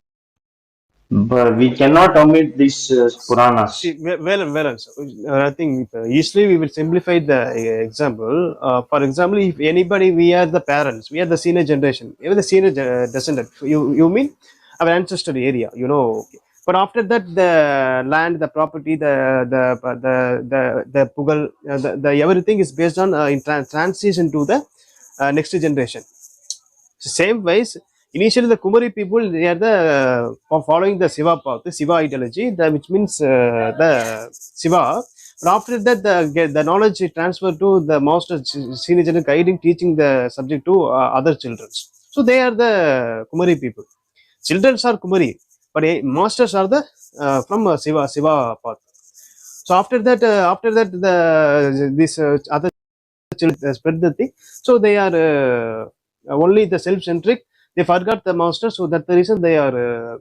But we cannot omit these see, Puranas. well, answer. I think easily we will simplify the example. For example, if anybody, we are the parents, we are the senior generation, even the senior descendant. You mean our ancestral area, Okay. But after that, the land, the property, the pugal, the everything is based on in transition to the next generation. Same ways, initially the Kumari people they are the following the Shiva path, the Shiva ideology, which means the Shiva. But after that, the knowledge is transferred to the master senior generation guiding, teaching the subject to other children. So they are the Kumari people. Children are Kumari, but masters are the from Shiva path. So after that, the this other children spread the thing. So they are only the self-centric. They forgot the master, so that's the reason they are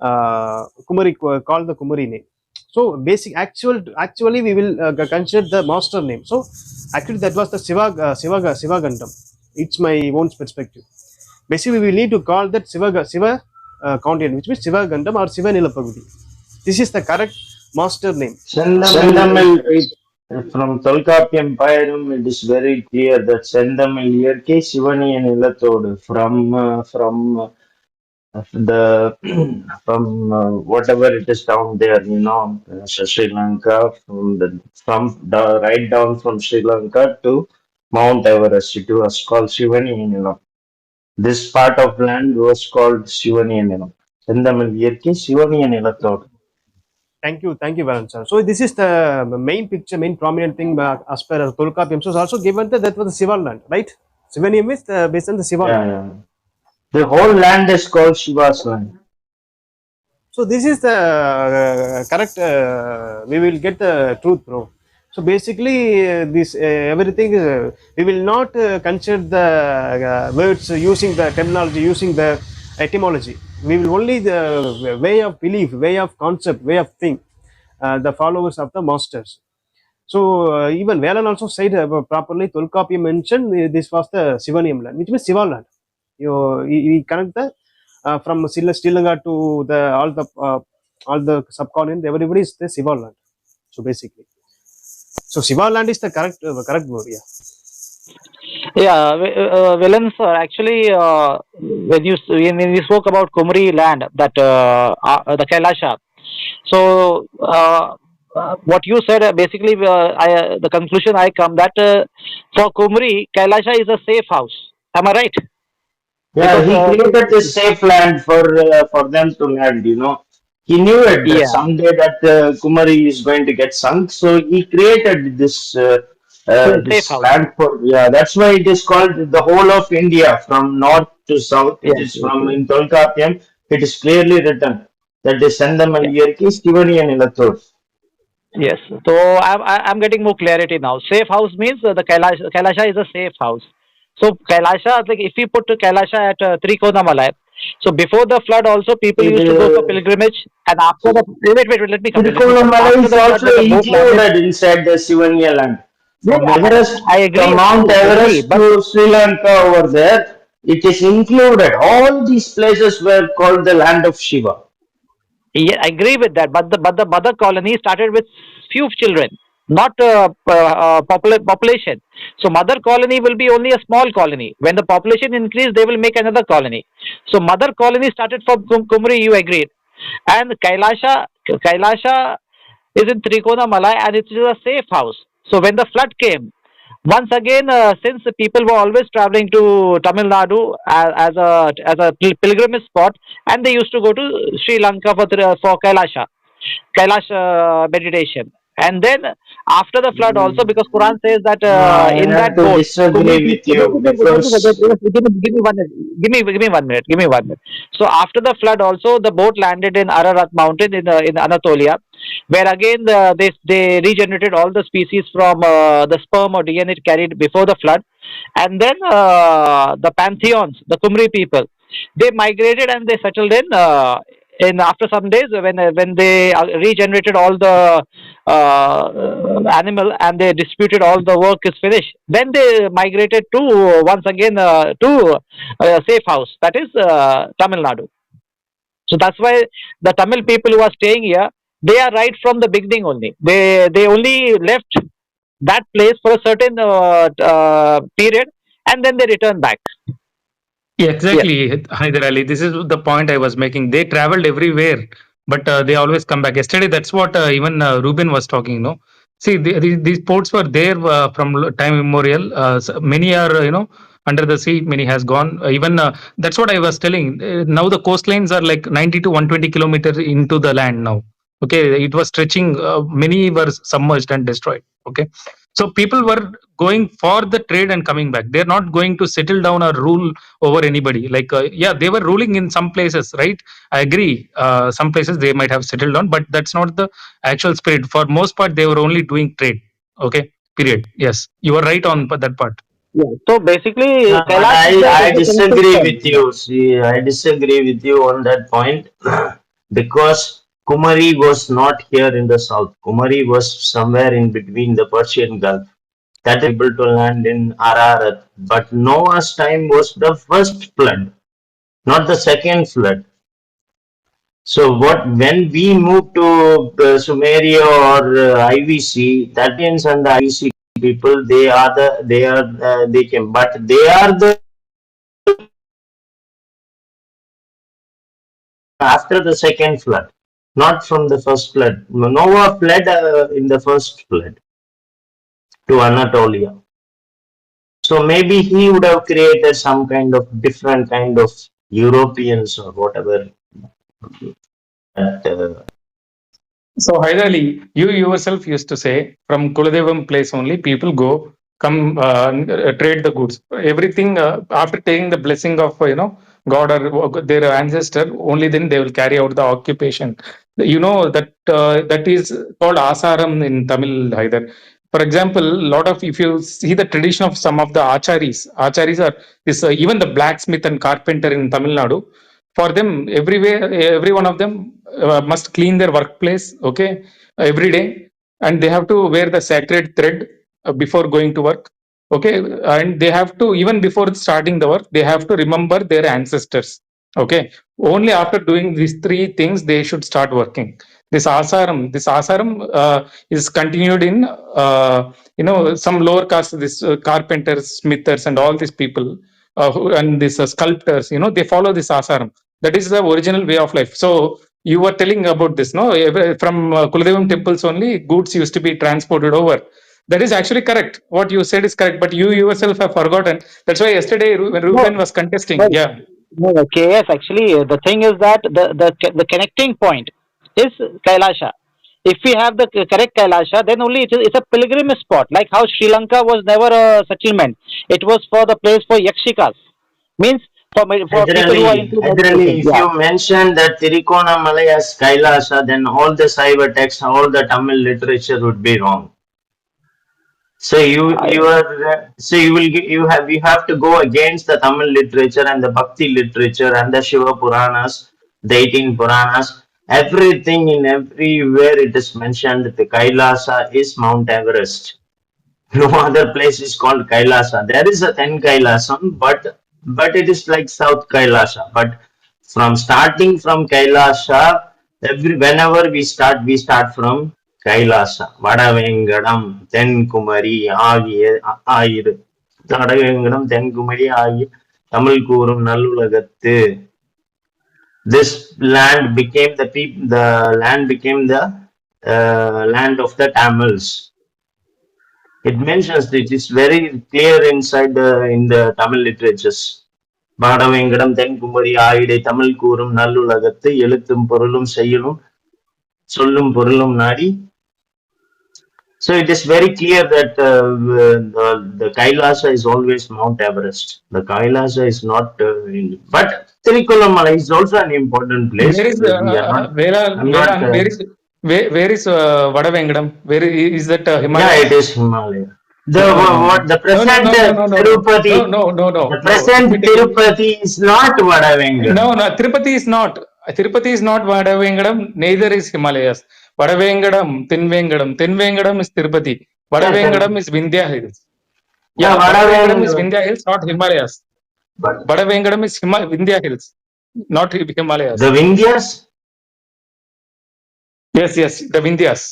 Kumari called the Kumari name. So actually we will consider the master name. So actually that was the Siva Gandam. It's my own perspective. Basically we will need to call that Siva Content, which means Siva Gandam or Siva Nilapagudi. This is the correct master name. Sendamil, from Tolkappiyam Payarum, it is very clear that Sendamil Iyarkai Shivani and Ilatodu from the from whatever it is down there, Sri Lanka, right down from Sri Lanka to Mount Everest, it was called Shivani Nilam. This part of land was called Shivani Nilam. Sendamil Iyarkai Shivani Nilatodu. Thank you, Valentin. So this is the main picture, main prominent thing as per Tolkappiyam. So it's also given that was the Shiva land, right? Shivanium is based on the Shiva Yeah, land. yeah. The whole land is called Shiva's land. So this is the correct. We will get the truth, bro. So basically, this everything we will not consider the words using the terminology, using the etymology. We will only the way of belief, way of concept, way of think, the followers of the masters. So even Velan also said properly. Tolkapi mentioned this was the Sivanium land, which means Siva land. You connect the from Sri Lanka to the all the subcontinent. Everybody is the Siva land. So basically, so Siva land is the correct word. Yeah. Yeah, Villain sir, actually, when you spoke about Kumri land, that the Kailasha. So what you said, basically, the conclusion I come that for Kumri, Kailasha is a safe house. Am I right? Yeah, Because he created a safe land for them to land. He knew it that yeah, someday that Kumari is going to get sunk, so he created safe this house. land for. Yeah, that's why it is called the whole of India from north to south. It Yes, is yes, from yes. in Tolkappiyam. It is clearly written that is Yeah. Sendamaliyarki Stivani and Ilathur. Yes. So I'm getting more clarity now. Safe house means the Kailasha is a safe house. So Kailasha, like if we put Kailasha at Trikonamalai, so before the flood also people It, used to go for pilgrimage, and after the wait, let me complete. Let me complete. Tirukonamalai After is the flood, also when the boat landed, included inside the Sivanya land. yeah, From yeah, Everest, I agree, from Mount I agree. Everest But to Sri Lanka over there, it is included. All these places were called the land of Shiva. yeah, I agree with that. But the mother colony started with few children, not population. So mother colony will be only a small colony. When the population increase, they will make another colony. So mother colony started from Kumri. You agreed, and Kailasha is in Trikonamalai, and it is a safe house. So when the flood came, once again, since the people were always traveling to Tamil Nadu as a pilgrimage spot, and they used to go to Sri Lanka for Kailash meditation. And then after the flood, also because Quran says that I in have that to boat, Kumri disagree with people. you because Give me 1 minute. Give me 1 minute. So after the flood, also the boat landed in Ararat Mountain in Anatolia, where again they regenerated all the species from the sperm or DNA carried before the flood, and then the pantheons, the Kumri people, they migrated and they settled in after some days when they regenerated all the animal and they disputed all the work is finished, then they migrated to once again to safe house, that is Tamil Nadu. So that's why the Tamil people who are staying here, they are right from the beginning only. They only left that place for a certain period, and then they return back. Yeah, Yes. exactly, Hyder Ali. This is the point I was making. They traveled everywhere, but they always come back. Yesterday, that's what even Ruben was talking. No, see, these ports were there from time immemorial. Many are, under the sea. Many has gone. Even that's what I was telling. Now the coastlines are like 90 to 120 kilometers into the land now. Okay, it was stretching. Many were submerged and destroyed. Okay, so people were going for the trade and coming back. They're not going to settle down or rule over anybody. Like, yeah, they were ruling in some places, right? I agree. Some places they might have settled down, but that's not the actual spirit. For most part, they were only doing trade. Okay, period. Yes, you are right on that part. Yeah. So basically, no, but Kailash is I the connecting disagree point. with you. See, I disagree with you on that point because Kumari was not here in the south. Kumari was somewhere in between the Persian Gulf. That is able to land in Ararat. But Noah's time was the first flood, not the second flood. So what when we move to Sumeria or IVC, that means and the IVC people they came, but they are the after the second flood, not from the first flood. Noah fled in the first flood to Anatolia. So maybe he would have created some kind of different kind of Europeans or whatever. That, So, Hyderali, you yourself used to say from Kuladevam place only people go, come trade the goods. Everything after taking the blessing of God or their ancestor, only then they will carry out the occupation. You know that that is called asaram in Tamil, Hyder. For example, lot of, if you see the tradition of some of the acharis are this, even the blacksmith and carpenter in Tamil Nadu, for them, every one of them must clean their workplace, okay, every day, and they have to wear the sacred thread before going to work, okay, and they have to, even before starting the work, they have to remember their ancestors, okay. Only after doing these three things, they should start working. This asaram is continued in some lower caste, this carpenters, smithers, and all these people, and these sculptors, they follow this asaram. That is the original way of life. So you were telling about this, no? From Kuladevam temples only goods used to be transported over. That is actually correct. What you said is correct, but you yourself have forgotten. That's why yesterday when No, Ruben was contesting, well, yeah. no, okay, yes, actually, the thing is that the connecting point is Kailasha. If we have the correct Kailasha, then only it's a pilgrimage spot. Like how Sri Lanka was never a settlement; it was for the place for yakshikas. Means for people who are into meditation. If Yeah. you mention that Tirikonamalai as Kailasha, then all the Saiva texts, all the Tamil literature would be wrong. So you have to go against the Tamil literature and the Bhakti literature and the Shiva Puranas, the 18 Puranas. Everything in everywhere it is mentioned the Kailasa is Mount Everest. No other place is called Kailasa. There is a Ten Kailasam, but it is like South Kailasha. But from starting from Kailasha, whenever we start from Kailasa. Vadavengadam, Tenkumari, Ayir. Vadavengadam, Tenkumari, Ayir. Tamil Kurum, Nallulagattu. This land became the land became the land of the Tamils. It mentions it is very clear inside in the Tamil literatures. பாடவேங்கடம் தென்குமரி ஆயிடை தமிழ் கூறும் நல்லுலகத்து எழுத்தும் பொருளும் செய்யலும் சொல்லும் பொருளும் நாடி. So it is very clear that the Kailasa is always Mount Everest. The Kailasa is not, but Tirikonamalai is also an important place. Where is We are not. I'm not. Velan, where is Vadavengadam? Where is that Himalaya? Yeah, it is Himalaya. The No, no, what the no, present Tirupati, the present Tirupati is not Vadavengadam. No, Tirupati is not. Tirupati is not Vadavengadam. Neither is Himalayas. Vadavengadam, Tinvengadam is Tirupati. Vadavengadam is Vindhya Hills. Yeah, Vadavengadam is Vindhya Hills, not Himalayas. Vadavengadam is Vindhya Hills, not Himalayas. The Vindhyas? Yes, the Vindhyas.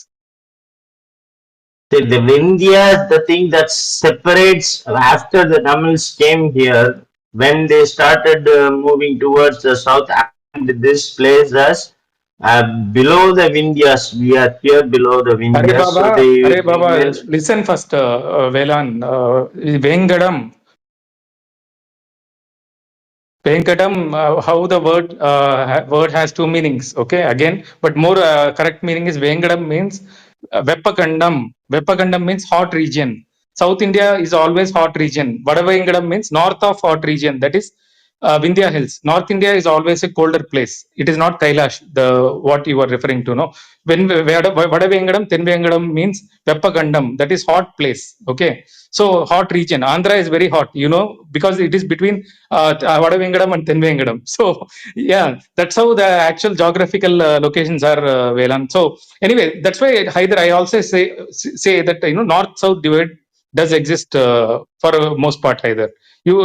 The Vindhyas, the thing that separates after the Tamils came here, when they started moving towards the south, and this place as below the Vindhyas, we are here below the Vindhyas. Are Baba, listen first, Velan. Vengadam, how the word has two meanings, okay, again, but more correct meaning is Vengadam means Veppakandam. Veppakandam means hot region. South India is always hot region. Vadavengadam means north of hot region, that is Vindhya Hills. North India is always a colder place. It is not Kailash, what you are referring to, no? When Vadavengadam, Tenvengadam means Veppakandam, that is hot place, okay? So hot region. Andhra is very hot, because it is between Vadavengadam and Tenvengadam. So yeah, that's how the actual geographical locations are, Velan. So anyway, that's why either I also say that north-south divide does exist for most part. Either you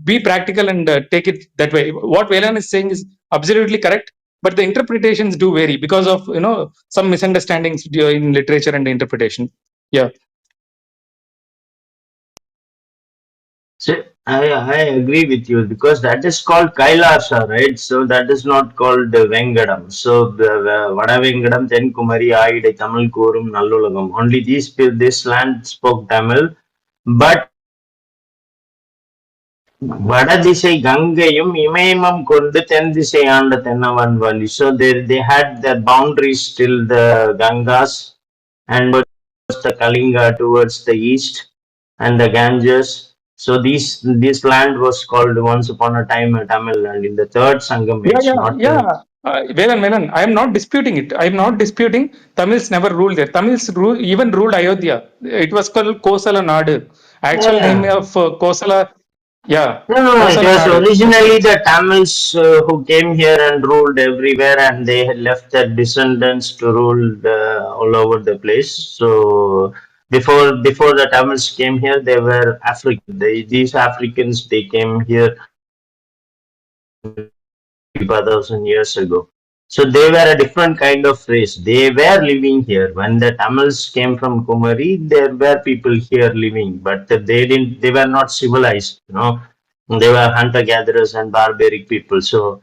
be practical and take it that way. What Velan is saying is absolutely correct, but the interpretations do vary because of some misunderstandings in literature and interpretation. Yeah. So I agree with you because that is called Kailasha, right? So that is not called Vengadam. So Vadavengadam, Tenkumari, Ayidai, Tamil Kurum, Nallulagam. Only this land spoke Tamil, but வடதிசை கங்கையும் இமயமும் கொண்டு தென் திசை ஆண்ட தென்னவன் வழி. So they had the boundaries till the Gangas and towards the Kalinga towards the east and the Ganges. So this land was called once upon a time a Tamil land in the third Sangam age. Velan, I am not disputing it. I am not disputing Tamils never ruled there. Tamils even ruled Ayodhya. It was called Kosala Nadu. Actual name Yeah. of Kosala, yeah, No, it Kosala was Nadu. originally the Tamils who came here and ruled everywhere, and they had left their descendants to rule all over the place. So before the Tamils came here, they were African. These Africans they came here 5,000 years ago. So they were a different kind of race. They were living here. When the Tamils came from Kumari, there were people here living, but they were not civilized, you know. They were hunter gatherers and barbaric people, so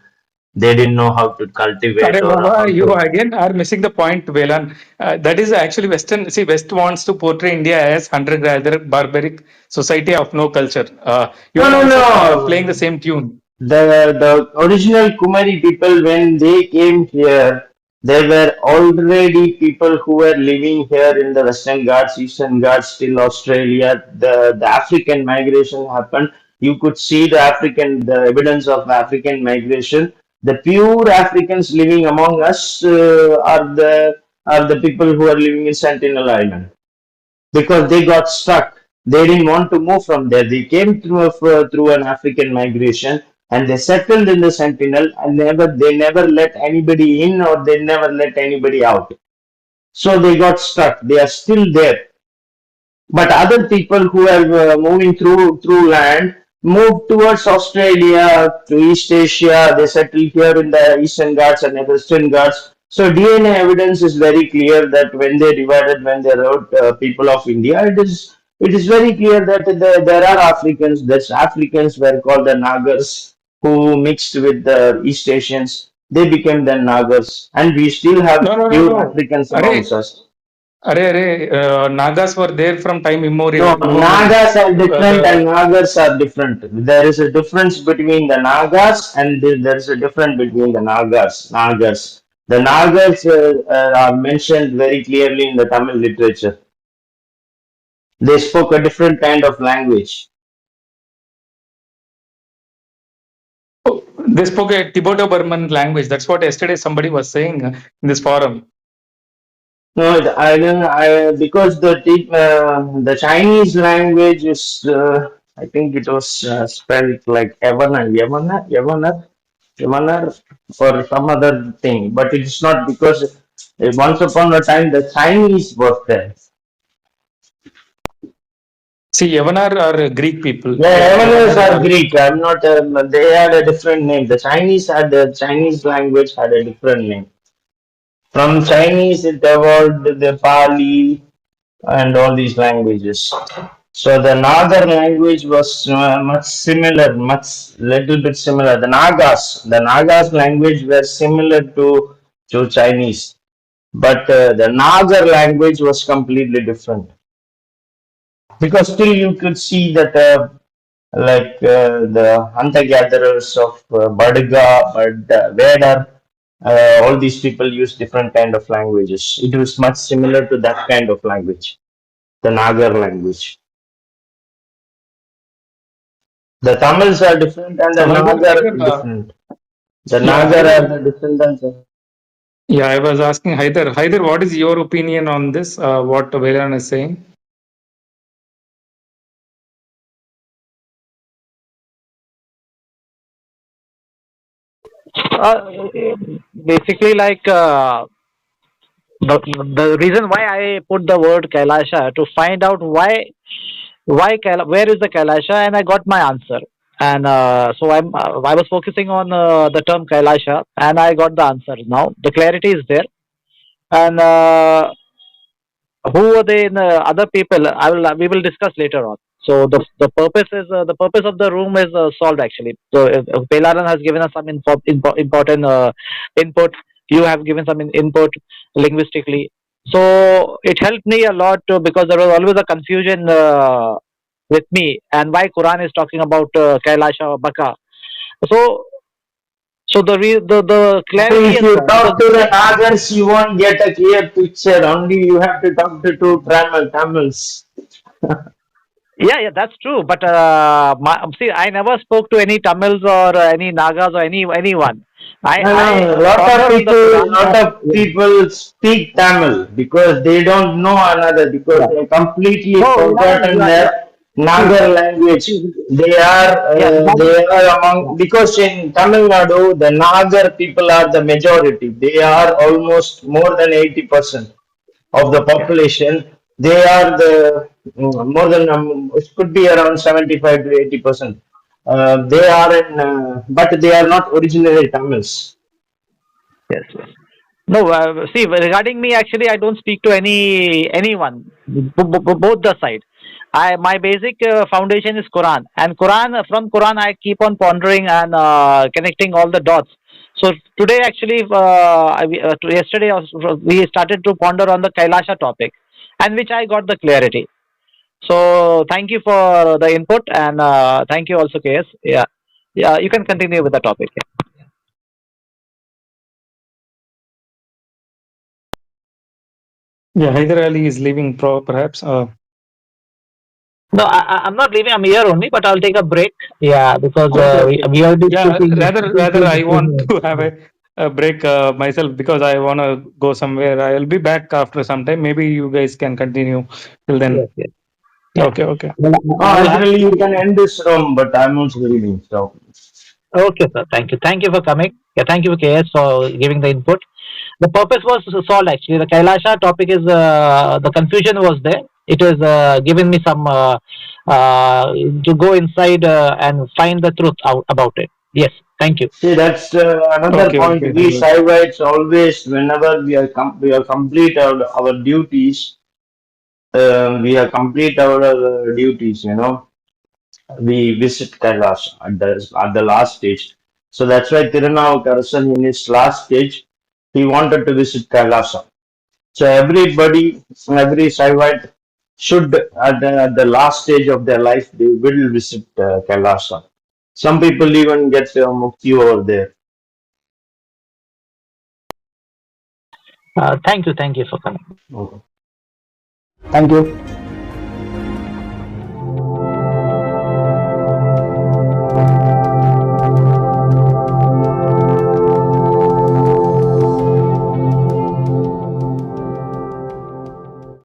they didn't know how to cultivate Arey or Baba, how you to. again are missing the point, Velan. That is actually Western. See, West wants to portray India as hunter-gatherer, barbaric society of no culture. You No, are no, also playing the no. same tune. The original Kumari people, when they came here, there were already people who were living here in the Western Ghats, Eastern Ghats, till Australia. The African migration happened. You could see the evidence of African migration. The pure Africans living among us are the people who are living in Sentinel Island because they got stuck. They didn't want to move from there. They came through an African migration and they settled in the Sentinel and they never let anybody in or they never let anybody out. So they got stuck. They are still there. But other people who are moving through land move towards Australia, to East Asia. They settle here in the Eastern Ghats and the Western Ghats. So DNA evidence is very clear that when they wrote people of India, it is very clear that there are Africans. That Africans were called the Nagars who mixed with the East Asians. They became the Nagars, and we still No, have no, no, pure no. Africans amongst Arey, us. Nagas were there from time No, immemorial. Nagas are different and The Nagas are different. There is a difference between the Nagas and there is a difference between the Nagas. The Nagas are mentioned very clearly in the Tamil literature. They spoke a different kind of language. they spoke a Tibeto-Burman language. That's what yesterday somebody was saying in this forum. No, I don't. Because the Chinese language is. I think it was spelled like Yavanar, or some other thing. But it's not because once upon a time the Chinese was there. See, Yavanar are Greek people. Yeah, Yavanars Yavanar are are. Greek. I'm not. They had a different name. The Chinese language had a different name. From Chinese, it evolved the Pali and all these languages. So the Nagar language was much similar, much little bit similar. The Nagas language were similar to Chinese, but the Nagar language was completely different because still you could see that the hunter gatherers of Badga, Vedar, all these people use different kind of languages. It was much similar to that kind of language, the Nagar language. The Tamils are different and the So Nagar Haider, are different. The yeah, Nagar are Haider, the descendants of. yeah, I was asking Haider. Haider, what is your opinion on this? What Velan is saying? Basically, like the reason why I put the word Kailasha to find out where is the Kailasha, and I got my answer. And so I was focusing on the term Kailasha, and I got the answer. Now the clarity is there, and who are they in other people? We will discuss later on. So the purpose of the room is solved actually. So Pelaran has given us some important input. You have given some input linguistically. So it helped me a lot because there was always a confusion with me and why Quran is talking about Kailasha or Baka. So the clarity If is you there talk because to the Nagars, you won't get a clear picture. Only you have to talk to two Tamils. yeah, that's true. But see, I never spoke to any Tamils or any Nagas or anyone. No, lot of ponder on the people, Quran. lot of people speak Tamil because they don't know another because Yeah. they completely No, forgotten their see, Nagar language. see, yeah, They are among yeah, because in Tamil Nadu the Nagar people are the majority. They are almost more than 80% of the yeah. population. They are the more than it could be around 75 to 80%. They are in, but they are not originally Tamils. Yes, yes. No, see, regarding me, actually, I don't speak to anyone, both the side. My basic foundation is Quran, and from Quran I keep on pondering and connecting all the dots. So today, actually, yesterday also, we started to ponder on the Kailasha topic, and which I got the clarity. So thank you for the input, and thank you also, KS. Yeah, yeah, you can continue with the topic. Yeah, Hyder Ali is leaving perhaps. No, I'm not leaving. I'm here only, but I'll take a break. Yeah, because Okay, okay. we are Yeah, speaking. rather I want to have a break myself because I want to go somewhere. I'll be back after some time. Maybe you guys can continue till Yes, then. yes, yeah. Okay, okay. Well, I'll have Actually, you to. can end this room, but I'm also leaving. So, Okay, sir. Thank you. Thank you for coming. Yeah, thank you, KS, for giving the input. The purpose was solved actually. The Kailasha topic is the confusion was there. It is giving me some to go inside and find the truth out about it. Yes, thank you. see, that's another Okay, point. okay. We Saivites always, whenever we are complete our duties, we are complete our duties. We visit Kailash at the last stage. So that's why Tirunavukarasan in his last stage, he wanted to visit Kailasha. So everybody, every Saivite should at the last stage of their life they will visit Kailasha. Some people even get mukti over there. Thank you. Thank you for coming. Okay. Thank you.